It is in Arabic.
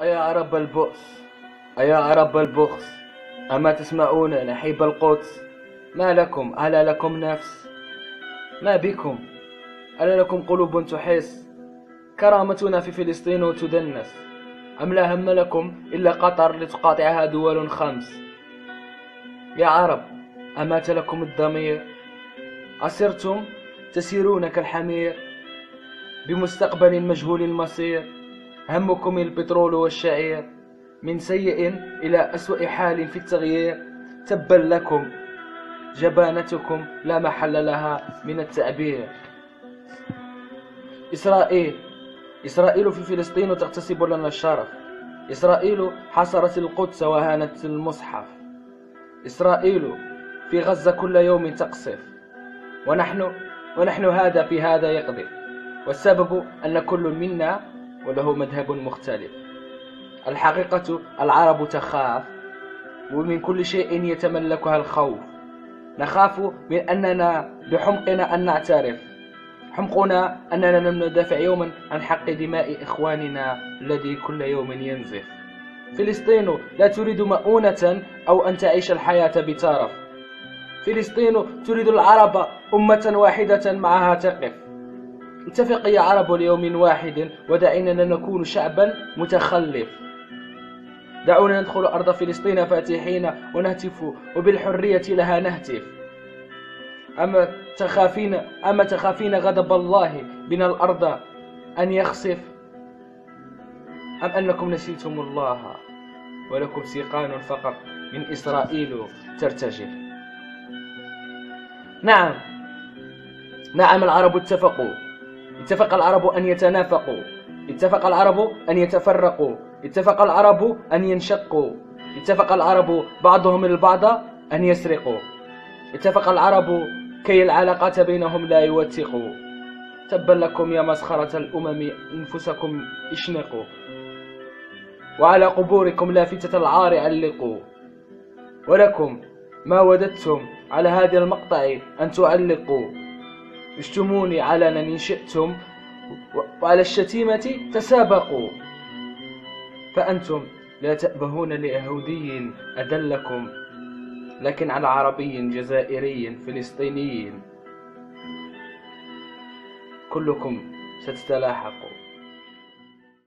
أيا عرب البؤس، أيا عرب البخس، أما تسمعون نحيب القدس؟ ما لكم؟ ألا لكم نفس؟ ما بكم؟ ألا لكم قلوب تحس؟ كرامتنا في فلسطين تدنس، أم لا هم لكم إلا قطر لتقاطعها دول خمس؟ يا عرب، أمات لكم الضمير؟ أسرتم تسيرون كالحمير بمستقبل مجهول المصير، همكم البترول والشعير، من سيء إلى أسوأ حال في التغيير. تبا لكم، جبانتكم لا محل لها من التعبير. إسرائيل في فلسطين تغتصب لنا الشرف. إسرائيل حصرت القدس وهانت المصحف. إسرائيل في غزة كل يوم تقصف، ونحن هذا في هذا يقذف، والسبب أن كل منا وله مذهب مختلف. الحقيقة العرب تخاف، ومن كل شيء يتملكها الخوف. نخاف من أننا بحمقنا أن نعترف، حمقنا أننا لم ندافع يوما عن حق دماء إخواننا الذي كل يوم ينزف. فلسطين لا تريد مؤونة أو أن تعيش الحياة بترف. فلسطين تريد العرب أمة واحدة معها تقف. اتفق يا عرب ليوم واحد، ودعينا نكون شعبا متخلف. دعونا ندخل أرض فلسطين فاتحين ونهتف، وبالحرية لها نهتف. أما تخافين غضب الله بنا الأرض أن يخسف، أم أنكم نسيتم الله ولكم سيقان فقط من إسرائيل ترتجف؟ نعم العرب اتفق العرب أن يتنافقوا، اتفق العرب أن يتفرقوا، اتفق العرب أن ينشقوا، اتفق العرب بعضهم البعض أن يسرقوا، اتفق العرب كي العلاقات بينهم لا يوثقوا. تبا لكم يا مسخرة الأمم، أنفسكم اشنقوا، وعلى قبوركم لافتة العار علقوا. ولكم ما وددتم على هذا المقطع أن تعلقوا. اشتموني علنا إن شئتم، وعلى الشتيمة تسابقوا. فأنتم لا تأبهون ليهودي أدلكم، لكن على عربي جزائري فلسطيني كلكم ستتلاحقوا.